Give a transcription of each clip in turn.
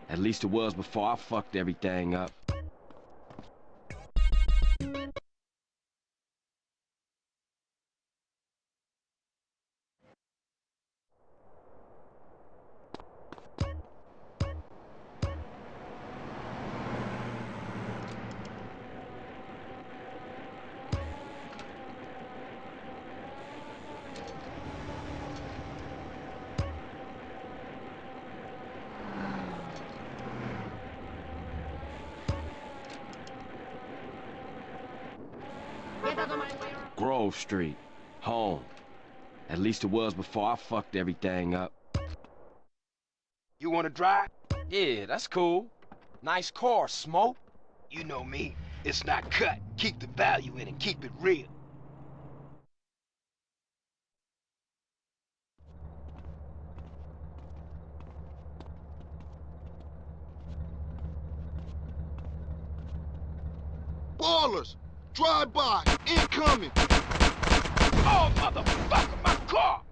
At least it was before I fucked everything up. Grove Street. Home. At least it was before I fucked everything up. You wanna drive? Yeah, that's cool. Nice car, Smoke. You know me. It's not cut. Keep the value in it. Keep it real. Ballers! Drive-by! Incoming! Oh, motherfucker, my car!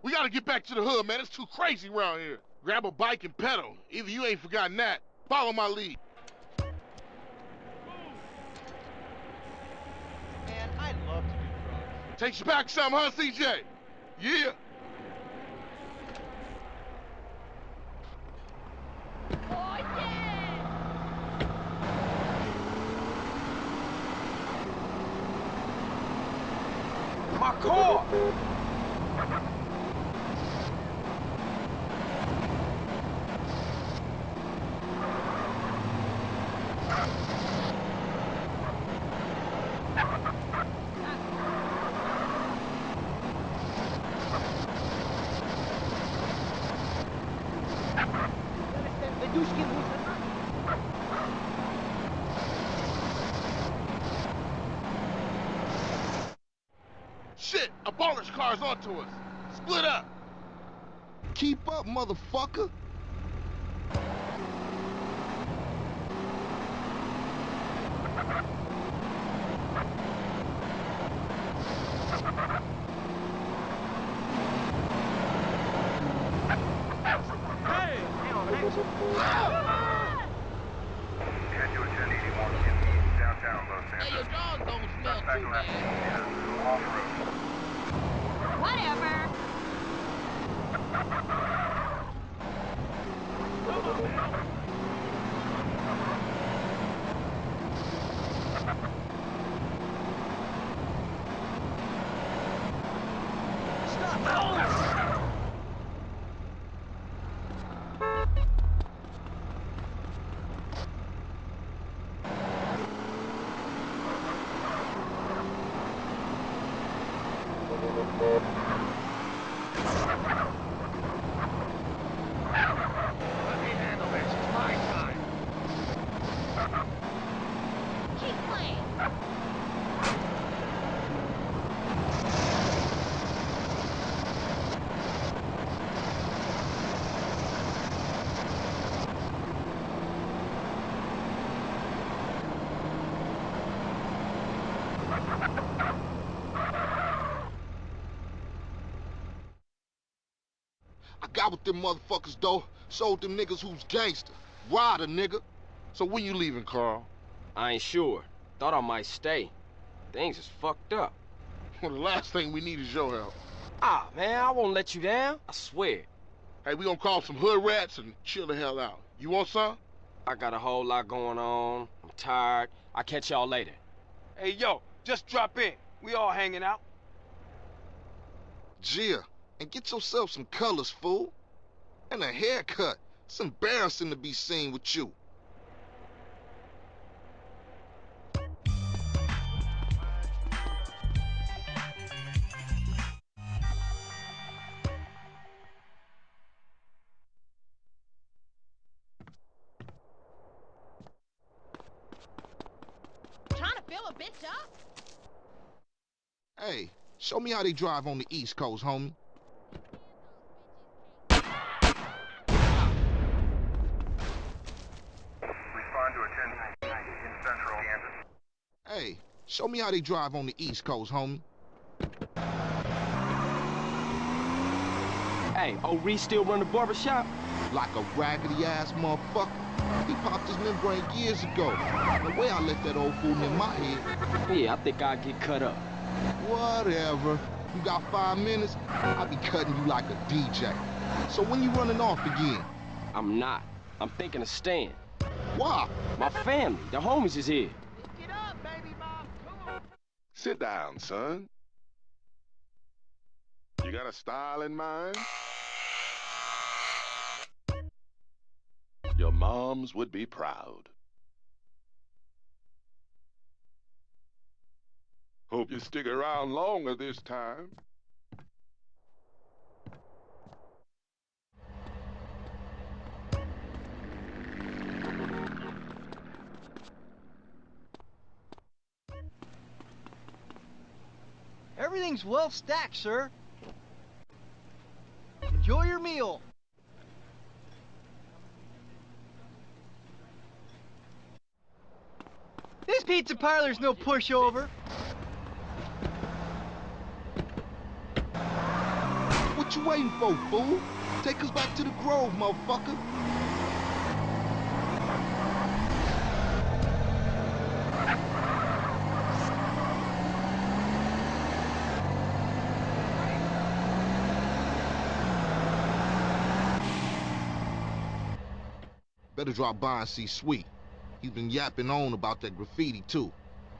We gotta get back to the hood, man. It's too crazy around here. Grab a bike and pedal. Either you ain't forgotten that. Follow my lead. Man, I love to do drugs. Takes you back some, huh, CJ? Yeah. My car! Shit, a baller's car's onto us. Split up. Keep up, motherfucker. Downtown Los Santos. Hey, your dog don't smell too bad. Off-road. Whatever. Let me handle this. It's my time. Keep playing. I got with them motherfuckers, though. Showed them niggas who's gangster. Rider, nigga. So when you leaving, Carl? I ain't sure. Thought I might stay. Things is fucked up. Well, the last thing we need is your help. Ah, man, I won't let you down. I swear. Hey, we gonna call some hood rats and chill the hell out. You want some? I got a whole lot going on. I'm tired. I'll catch y'all later. Hey, yo, just drop in. We all hanging out. Gia, and get yourself some colors, fool. And a haircut. It's embarrassing to be seen with you. Trying to fill a bitch up? Hey, show me how they drive on the East Coast, homie. Respond to a 10 in Central Kansas. Hey, show me how they drive on the East Coast, homie. Hey, old Reese still run the barbershop? like a raggedy-ass motherfucker. He popped his membrane years ago. The way I let that old fool in my head. Yeah, I think I'll get cut up. Whatever. You got 5 minutes, I'll be cutting you like a DJ. So when you running off again? I'm not. I'm thinking of staying. Why? My family, the homies is here. Get up, baby mom. Come on. Sit down, son. You got a style in mind? Your moms would be proud. Hope you stick around longer this time. Everything's well stacked, sir. Enjoy your meal. This pizza parlor's no pushover. What you waiting for, fool? Take us back to the Grove, motherfucker. Better drop by and see Sweet. He's been yapping on about that graffiti, too.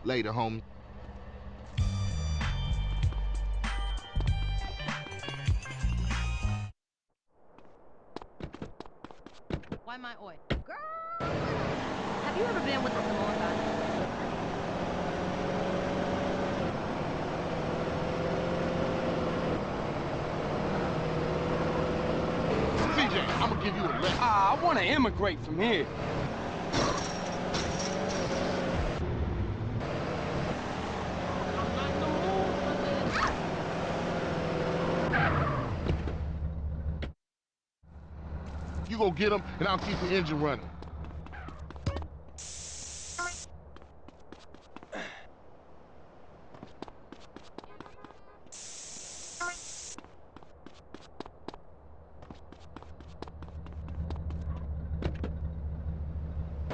Later, homie. Why my oi? Girl! Have you ever been with a Samoan guy? CJ, I'm gonna give you a lesson. I want to immigrate from here. You go get him, and I'll keep the engine running.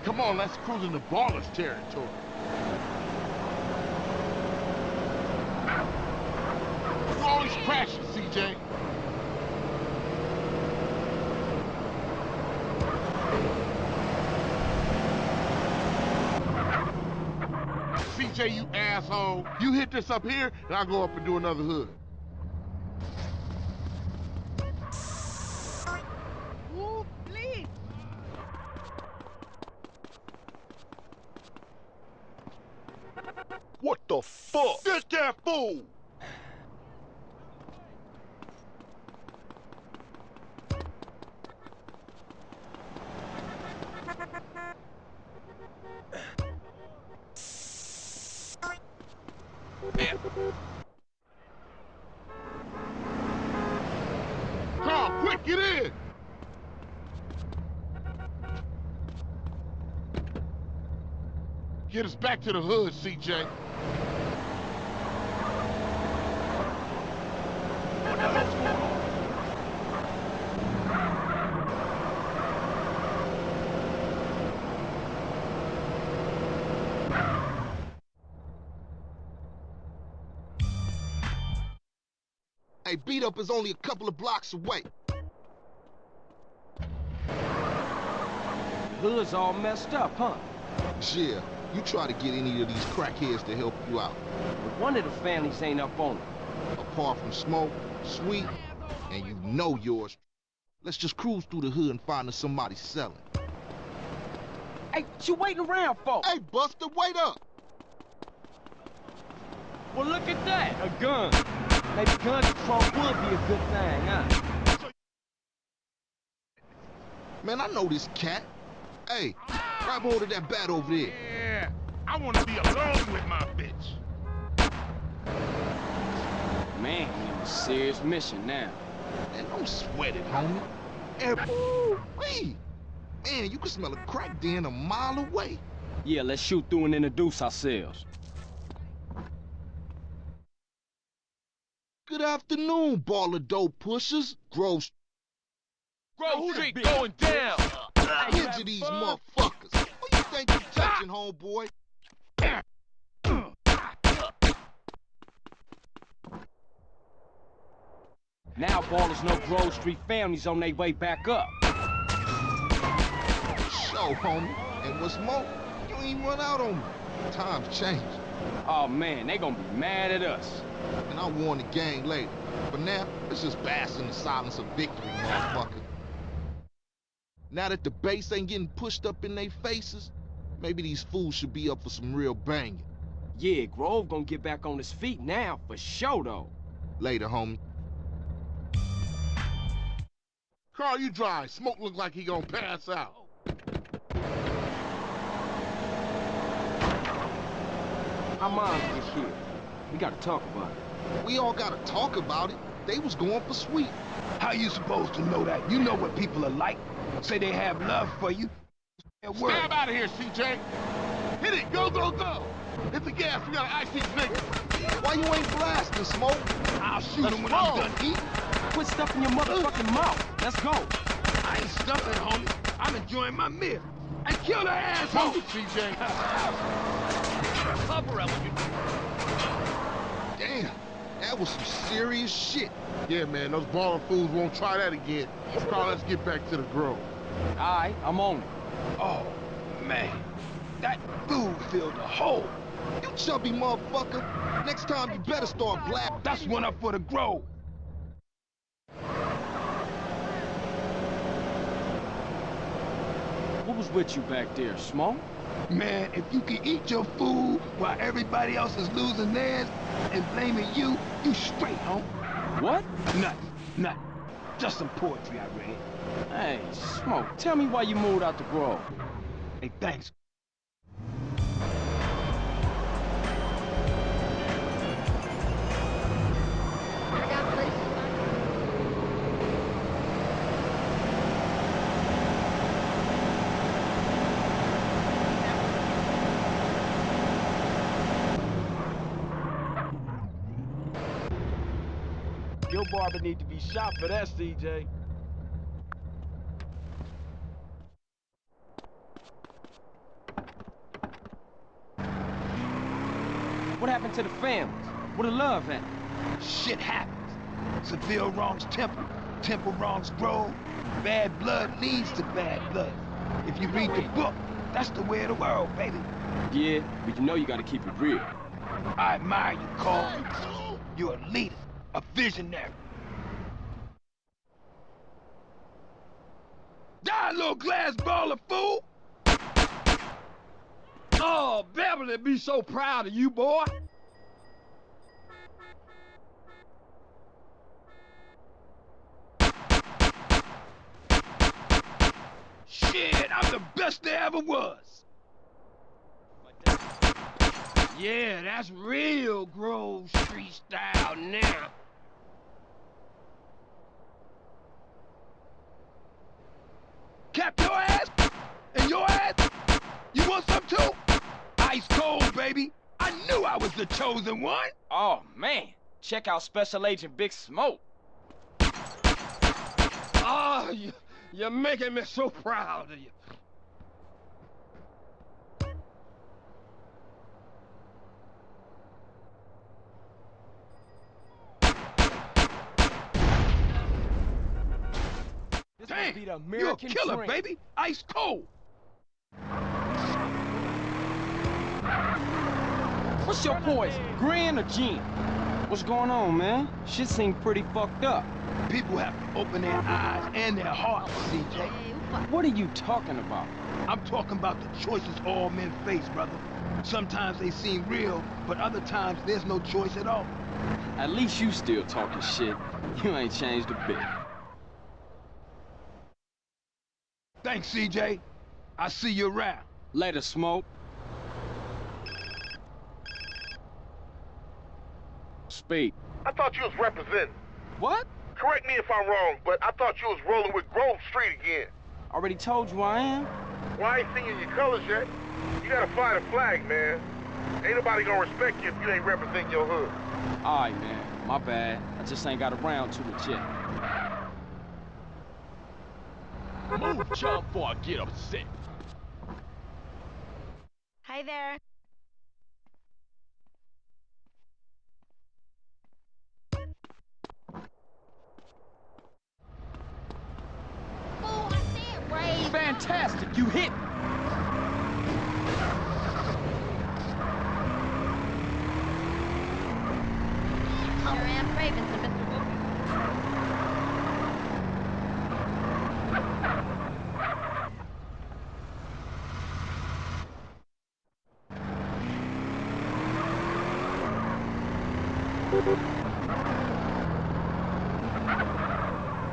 Come on, let's cruise into Ballas territory. You always crashing, CJ. CJ, you asshole. You hit this up here, and I'll go up and do another hood. Ooh, please. What the fuck? Get that fool! Carl, quick, get in! Get us back to the hood, CJ. What the hell's going on? Hey, Beat Up is only a couple of blocks away. The hood's all messed up, huh? Yeah, you try to get any of these crackheads to help you out. But one of the families ain't up on it. Apart from Smoke, Sweet, and you know yours. Let's just cruise through the hood and find us somebody selling. Hey, what you waiting around for? Hey, Buster, wait up! Well, look at that, a gun. Maybe gun control would be a good thing, huh? Man, I know this cat. Hey, grab hold of that bat over there. Yeah, I want to be alone with my bitch. Man, you a serious mission now. Man, don't sweat it, homie. Hey, ooh-wee. Man, you can smell a crack den a mile away. Yeah, let's shoot through and introduce ourselves. Good afternoon, ball of dope pushers. Grove Grove Street going down. Picture these motherfuckers. Who you think you touching, homeboy? Now ballers know Grove Street families on their way back up. Show, homie. And what's more, you ain't run out on me. Times changed. Oh man, they gonna be mad at us. And I'll warn the gang later. But now, let's just bask in the silence of victory, motherfucker. Now that the base ain't getting pushed up in their faces, maybe these fools should be up for some real banging. Yeah, Grove gonna get back on his feet now, for sure though. Later, homie. Carl, you drive. Smoke look like he gonna pass out. Our moms get here. We gotta talk about it. We all gotta talk about it. They was going for sweet. How you supposed to know that? You know what people are like. Say they have love for you. Their word. Stab out of here, CJ. Hit it. Go, go, go. Hit the gas. We gotta ice these niggas. Why you ain't blasting, Smoke? I'll shoot Let's him when roll. I'm done eating. Quit stuffing your motherfucking mouth. Let's go. I ain't stuffing, homie. I'm enjoying my meal. I killed her asshole. Move it, CJ. Cover up when you Damn, that was some serious shit. Yeah, man, those baller fools won't try that again. Carl, let's get back to the Grove. Alright, I'm on it. Oh, man. That food filled a hole. You chubby motherfucker. Next time you better start blasting. That's one up for the Grove. What was with you back there, Smoke? Man, if you can eat your food while everybody else is losing theirs and blaming you, you straight, home. What? Nothing. Just some poetry I read. Hey, Smoke, tell me why you moved out the Grove. Hey, thanks. I got places Your barber need to be shot for that, CJ. What happened to the families? Where the love at? Shit happens. Seville wrongs Temple. Temple wrongs Grove. Bad blood leads to bad blood. If you read the book, that's the way of the world, baby. Yeah, but you know you gotta keep it real. I admire you, Cole. You're a leader, a visionary. Die, little glass baller, fool! Oh, Beverly be so proud of you, boy. Shit, I'm the best there ever was. Yeah, that's real Grove Street style now. Cap your ass? And your ass? You want some too? Ice cold, baby. I knew I was the chosen one. Oh, man. Check out Special Agent Big Smoke. Oh, you're making me so proud of you. This Damn, would be the you're a American killer, dream. baby. Ice cold. What's your poison? Grin or gin? What's going on, man? Shit seem pretty fucked up. People have to open their eyes and their hearts, CJ. What are you talking about? I'm talking about the choices all men face, brother. Sometimes they seem real, but other times there's no choice at all. At least you still talking shit. You ain't changed a bit. Thanks, CJ. I'll see you around. Later, Smoke. Speak. I thought you was representing. What? Correct me if I'm wrong, but I thought you was rolling with Grove Street again. Already told you I am. Well, I ain't seen your colors yet. You gotta fly the flag, man. Ain't nobody gonna respect you if you ain't representing your hood. Alright, man. My bad. I just ain't got around to it yet. Move, chump, before I get upset. Hi there. Fool, I said raise. Fantastic, you hit. Sure am Ravenson, Mr. Wolf.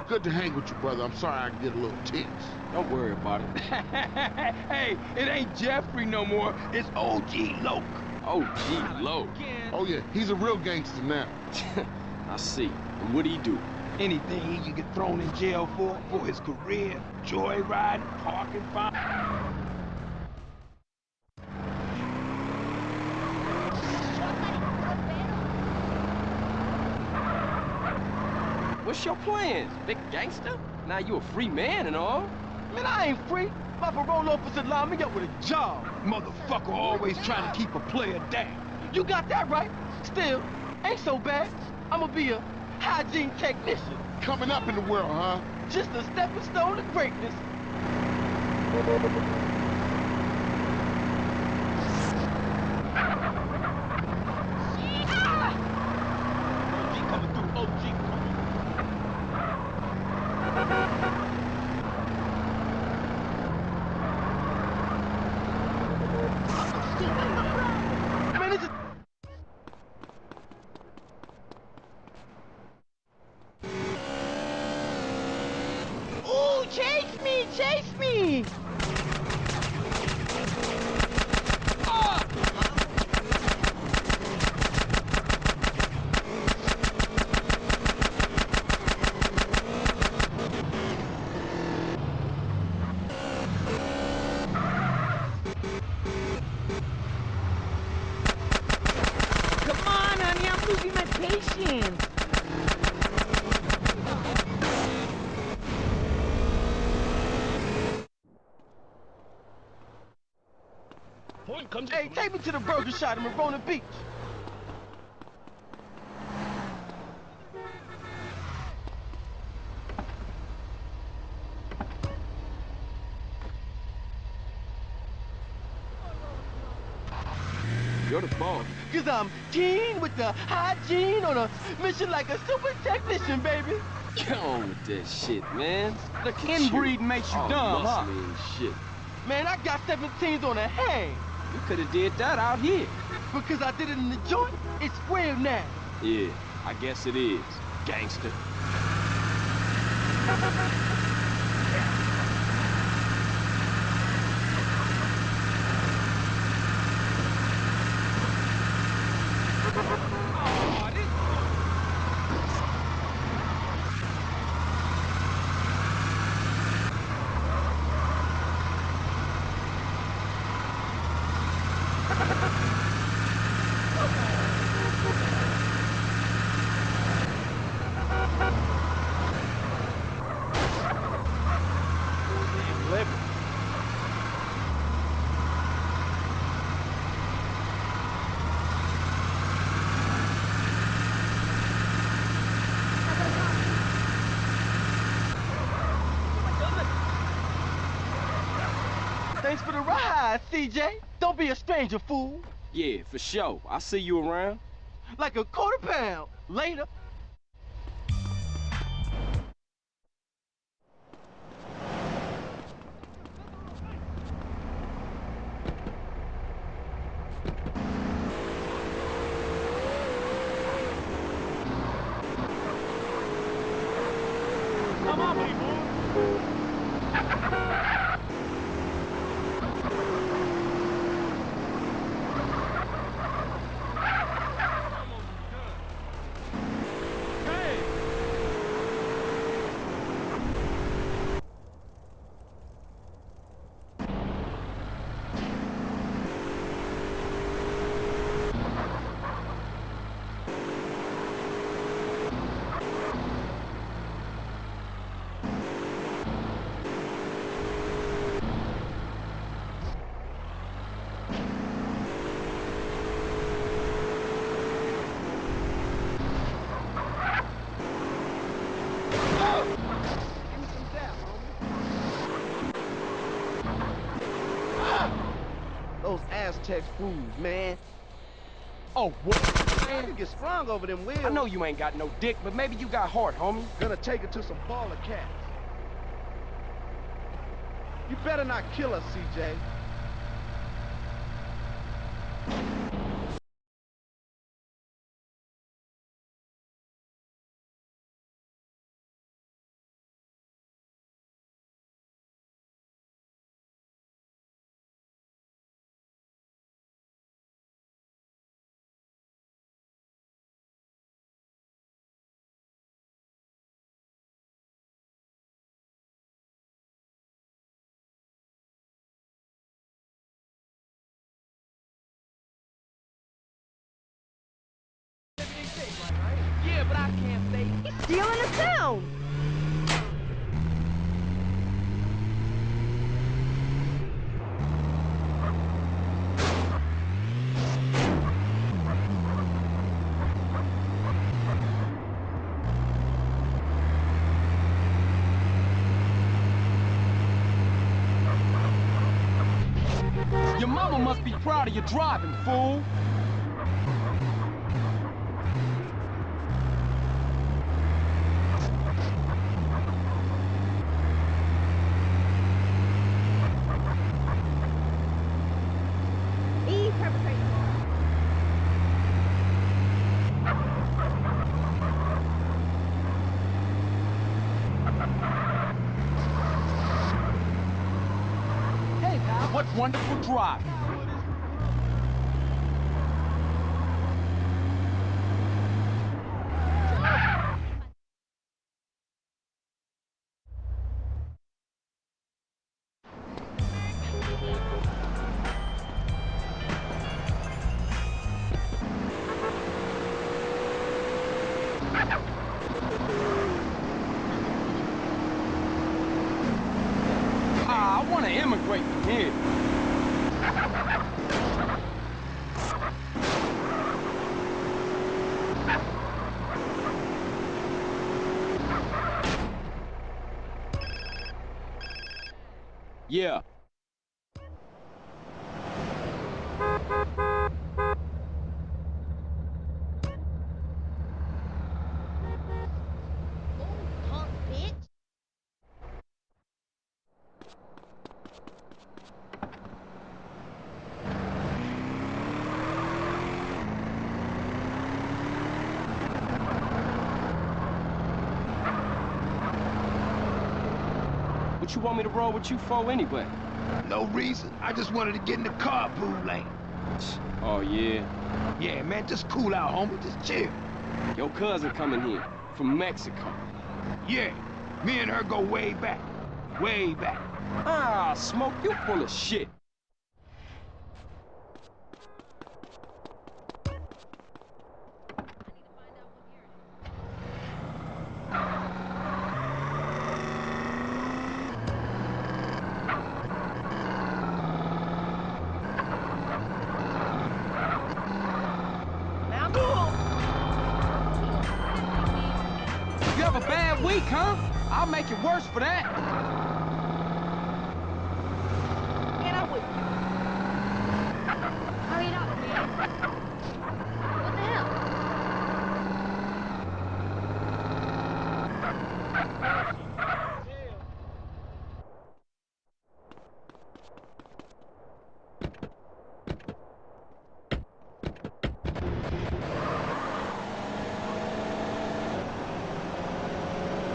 Good to hang with you, brother. I'm sorry I get a little tense. Don't worry about it. Hey, it ain't Jeffrey no more. It's OG Loke. Oh, gee, low. Oh yeah, he's a real gangster now. I see. And what do you do? Anything he can get thrown in jail for his career, joyriding, parking fine. What's your plans, big gangster? Now you a free man and all. Man, I ain't free. My parole officer lined me up with a job. Motherfucker always trying to keep a player down. You got that right. Still, ain't so bad. I'ma be a hygiene technician. Coming up in the world, huh? Just a stepping stone to greatness. OG coming through, OG coming. Man, it's a... Ooh, chase me, chase me! Come on, honey, I'm losing my patience. Hey, take me to the burger shop in Marona Beach. You're the boss. Cause I'm keen with the hygiene on a mission like a super technician, baby. Get on with that shit, man. The Look at inbreed makes you all dumb, huh? muscly and shit. Man, I got 17s on a hang. You could have did that out here. Because I did it in the joint, it's real now. Yeah, I guess it is, gangster. Thanks for the ride, CJ. Don't be a stranger, fool. Yeah, for sure. I'll see you around. Like a quarter pound. Later. Come on, people. those Aztecs fools, man. Oh, what? Man, you get sprung over them wheels. I know you ain't got no dick, but maybe you got heart, homie. Gonna take it to some baller cats. You better not kill us, CJ. Yeah, but I can't fake. He's stealing the town. Your mama must be proud of your driving, fool. He perpetrated more. Hey, pal. What wonderful driving. I want to immigrate from here. Yeah. Punk bitch. What you want me to roll with you for anyway? No reason. I just wanted to get in the carpool lane. Oh, yeah? Yeah, man, just cool out, homie. Just chill. Your cousin coming here from Mexico. Yeah, me and her go way back. Way back. Ah, Smoke, you full of shit. Now cool. You have a bad week, huh? I'll make it worse for that. Get up with you. Hurry it up, man. What the hell?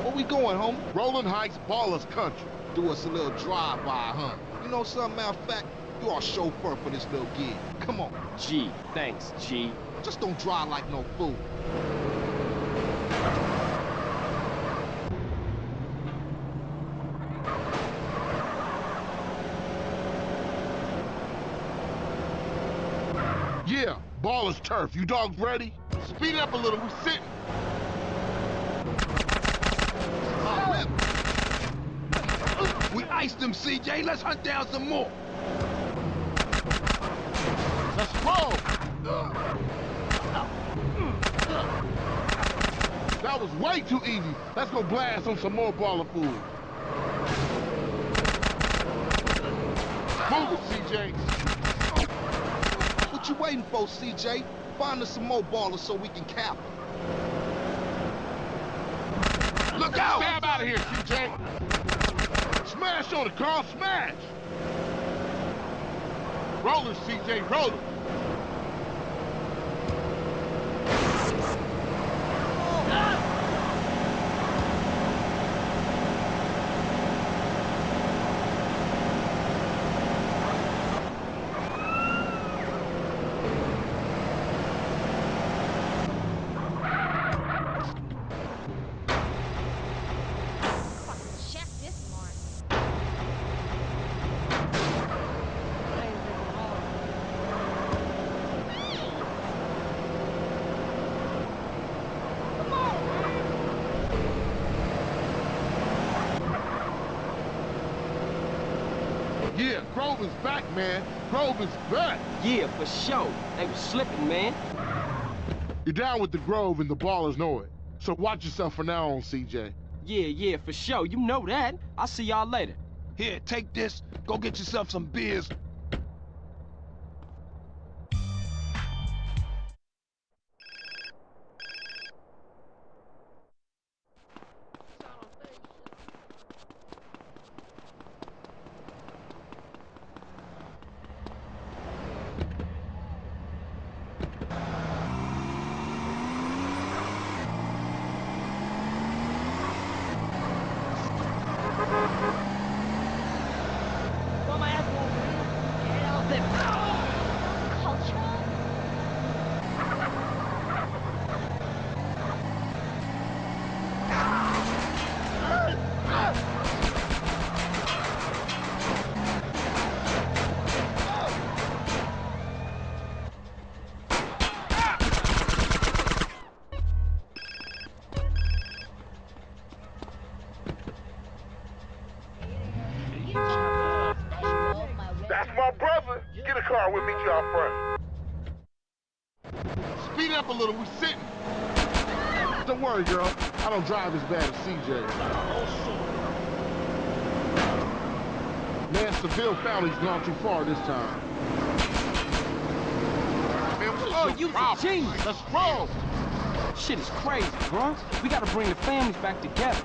Where we going, homie? Rolling Heights, Ballers Country. Do us a little drive-by, huh? You know something, matter of fact, you are chauffeur for this little gig. Come on, G, thanks, G. just don't drive like no fool. Yeah, Ballers Turf. You dogs ready? Speed it up a little, we sitting. We iced them, CJ. Let's hunt down some more. Let's roll! That was way too easy. Let's go blast on some more baller food. Move it, CJ. waiting for, CJ? Find us some more ballers so we can cap them. Look out! Stab out of here, CJ! Smash on it, Carl, smash! Rollers, CJ, rollers! Check this mark. Yeah, Grove is back, man. Grove is back. Yeah, for sure. They was slipping, man. You're down with the Grove and the ballers know it. So watch yourself from now on, CJ. Yeah, for sure. You know that. I'll see y'all later. Here, take this. Go get yourself some beers. That's my brother. Get a car, we'll meet you out front. Speed up a little, we sitting. Don't worry, girl. I don't drive as bad as CJ. Man, Seville family's gone too far this time. Man, Oh, you a genius. Let's roll. Shit is crazy, bro. We gotta bring the families back together.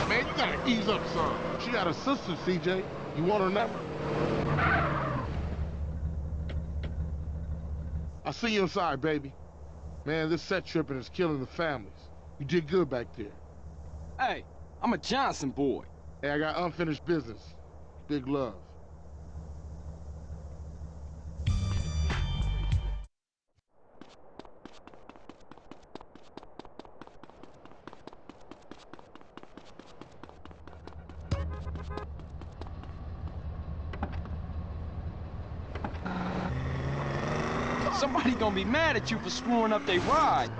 Man, you gotta ease up some. She got a sister, CJ. You want her number? I'll see you inside, baby. Man, this set tripping is killing the families. You did good back there. Hey, I'm a Johnson boy. Hey, I got unfinished business. Big love. Somebody gonna be mad at you for screwing up their ride.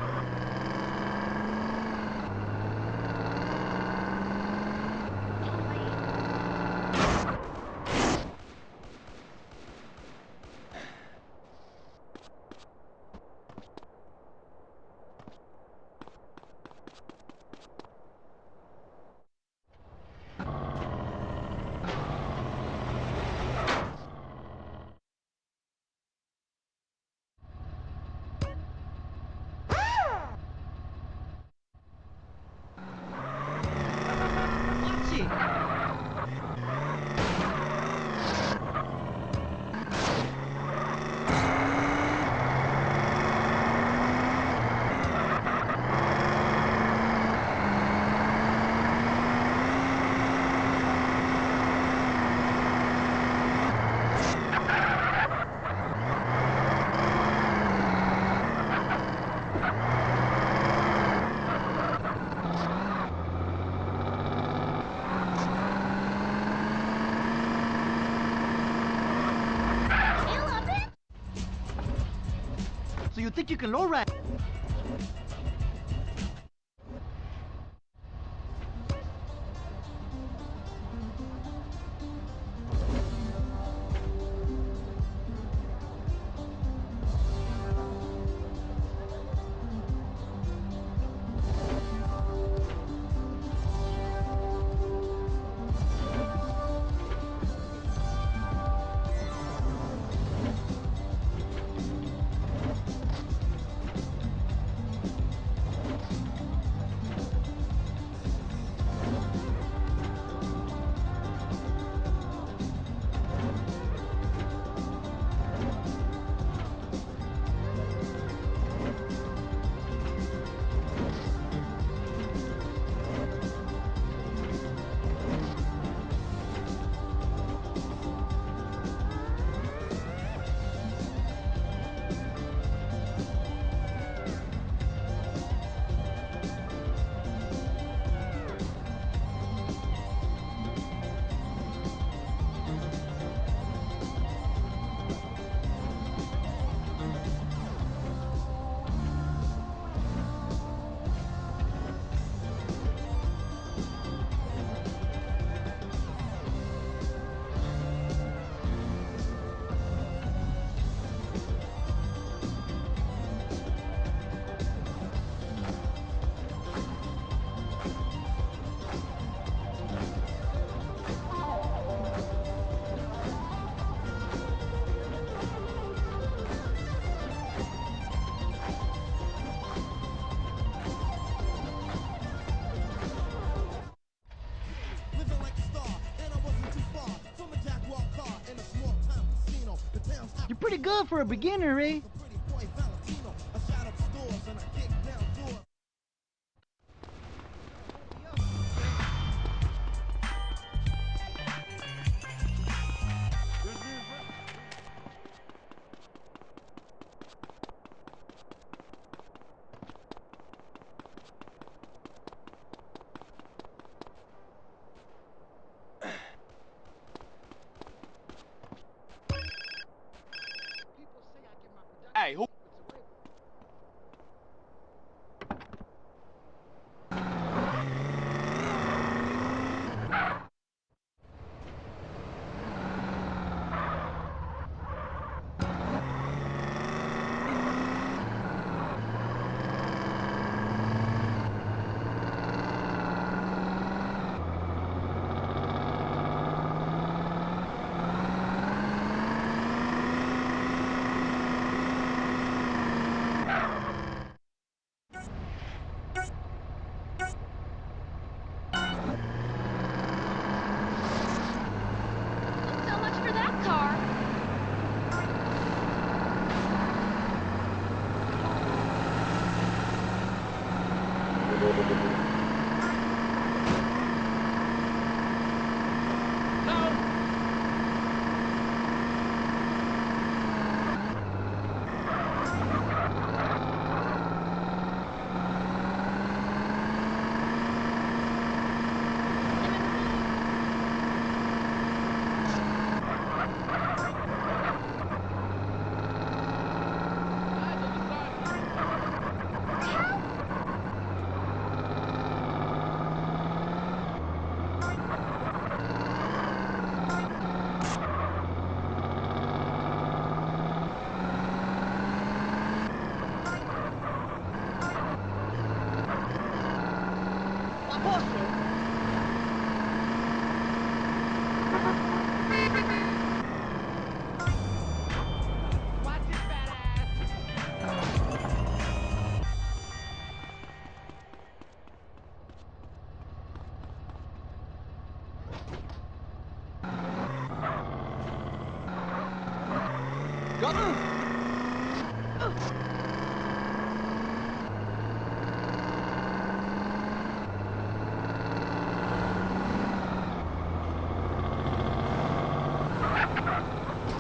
So you think you can lowride? You're pretty good for a beginner, eh? Hey, who? So much for that car.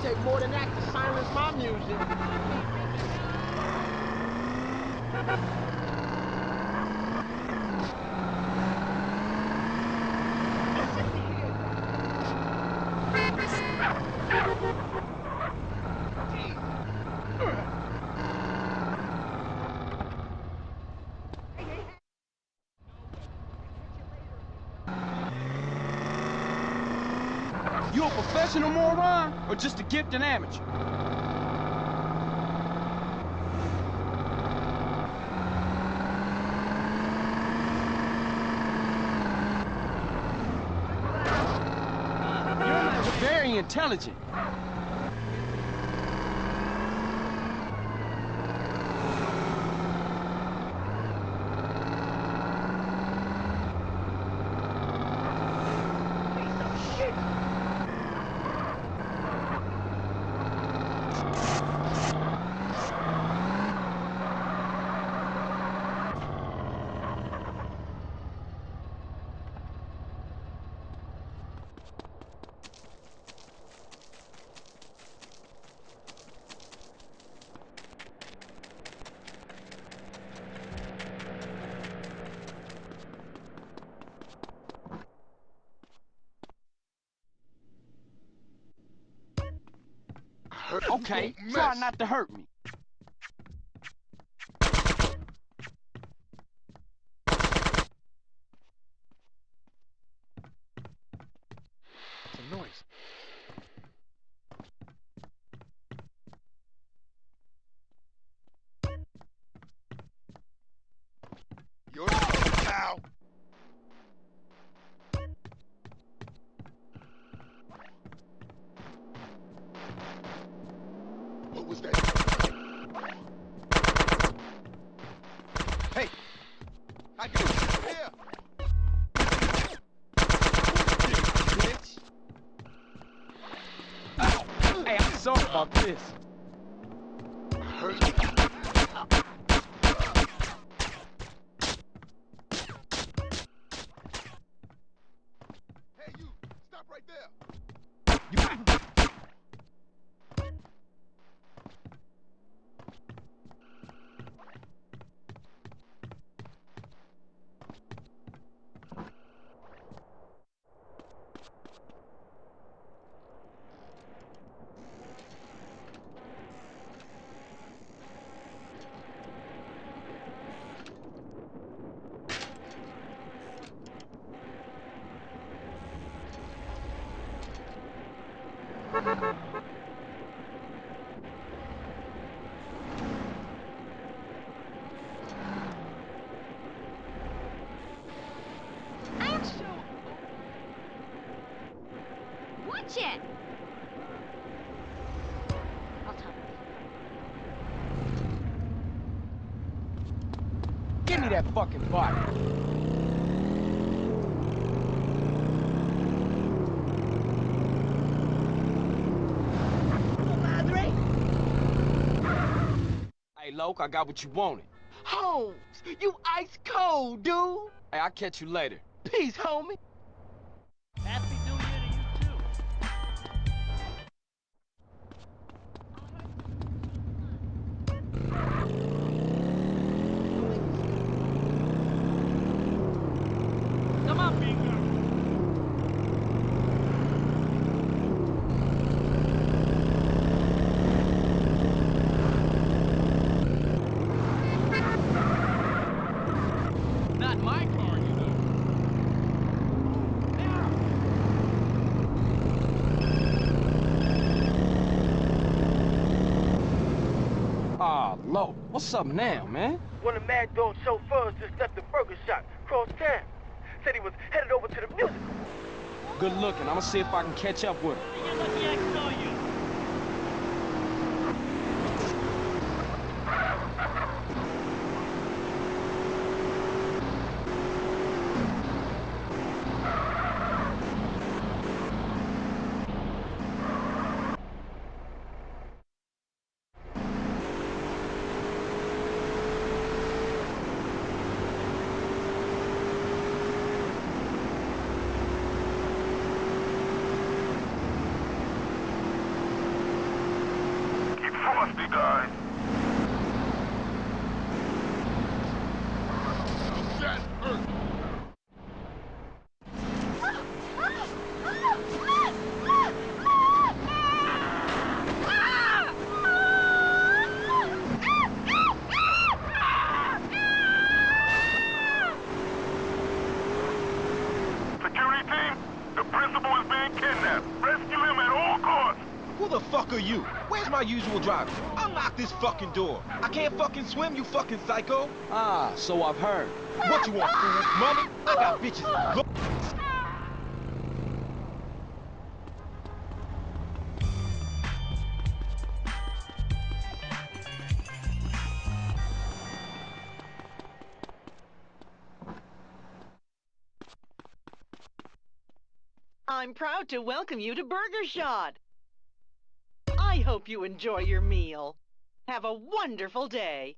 Take more than that to silence my music. You a professional moron or just a gifted amateur? You're very intelligent. Okay, try not to hurt me. What's the noise? You're pal. What was that? Hey, I do here. Bitch. sorry about this. Hurt. Hey, you! Stop right there! You... Watch it! I'll tell him. Give me that fucking body. Hey, Loke, I got what you wanted. Holmes, you ice cold, dude. Hey, I'll catch you later. Peace, homie. Happy New Year to you, too. Come on, big girl. Not my car, you know. Ah, Loke, what's up now, man? One of Mad Dog's chauffeurs just left the burger shop across town. Said he was headed over to the music. Good looking. I'ma see if I can catch up with him. You're lucky I saw you. Keep frosty, guys. Shot, hurt. Security team, the principal is being kidnapped. Rescue him at all costs. Who the fuck are you? Where's my usual driver? Unlock this fucking door. I can't fucking swim, you fucking psycho. Ah, so I've heard. What you want, fool? Money? I got bitches. Look. I'm proud to welcome you to Burger Shot. I hope you enjoy your meal. Have a wonderful day.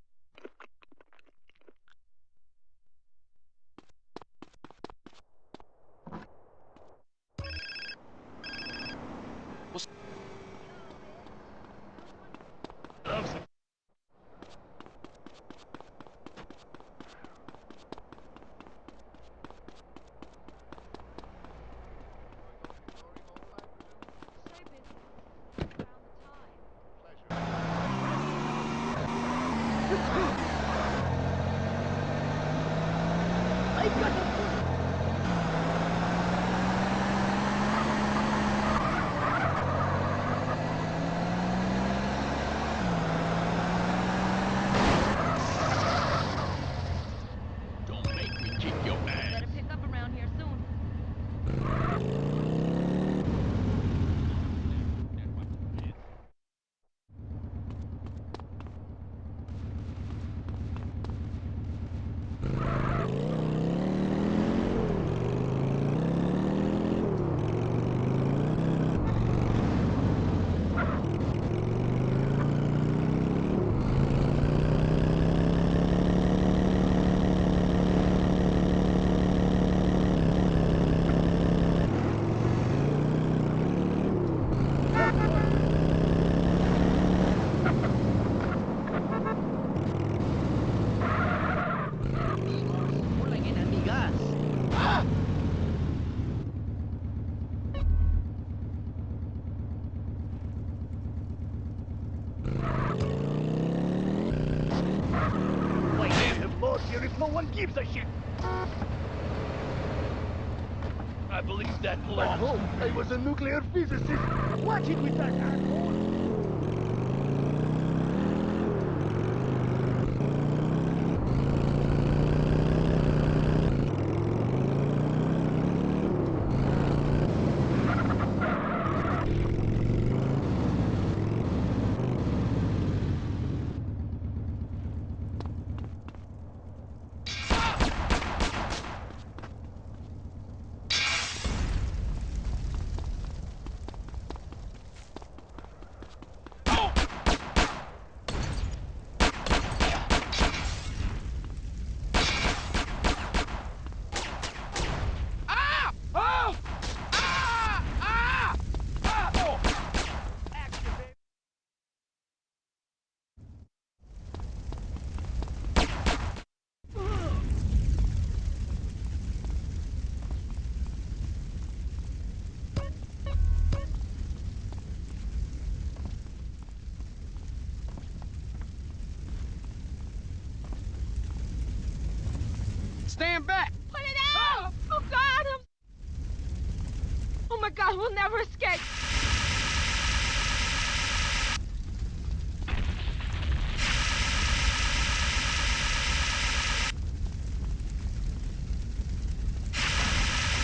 Why have laws here if no one gives a shit? I believe that long. Home, I was a nuclear physicist. Watch it with that asshole. Stand back! Put it out! Oh, God, Oh, my God, we'll never escape.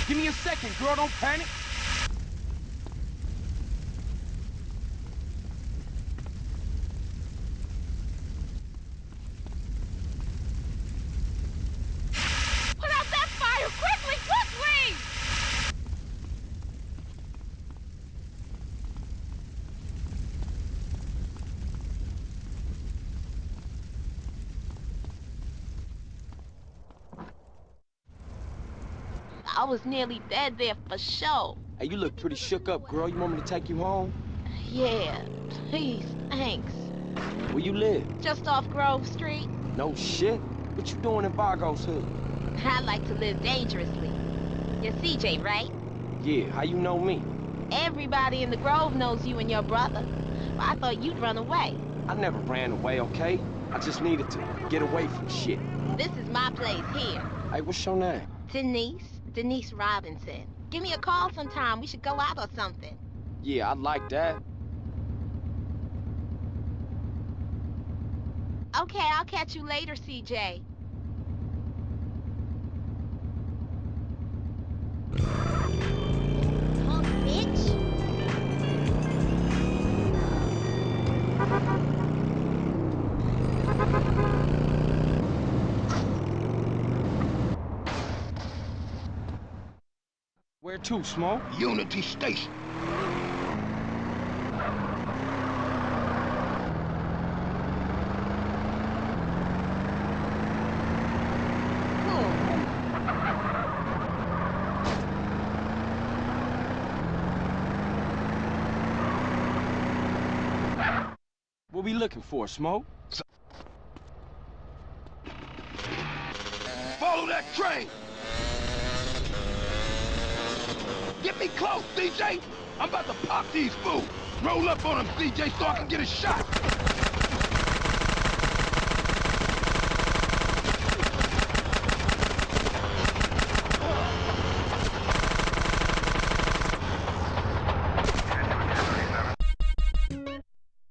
Give me a second, girl, don't panic. Put out that fire! Quickly, quickly! I was nearly dead there for sure. Hey, you look pretty shook up, girl. You want me to take you home? Yeah, please, thanks. Where you live? Just off Grove Street. No shit. What you doing in Vargo's hood? I like to live dangerously. You're CJ, right? Yeah, how you know me? Everybody in the Grove knows you and your brother. Well, I thought you'd run away. I never ran away, okay? I just needed to get away from shit. This is my place here. Hey, what's your name? Denise Robinson. Give me a call sometime. We should go out or something. Yeah, I'd like that. Okay, I'll catch you later, CJ. Punk bitch. Where to, Smoke? Unity Station. What we looking for, Smoke? Follow that train! Get me close, CJ! I'm about to pop these fools! Roll up on them, CJ, so I can get a shot!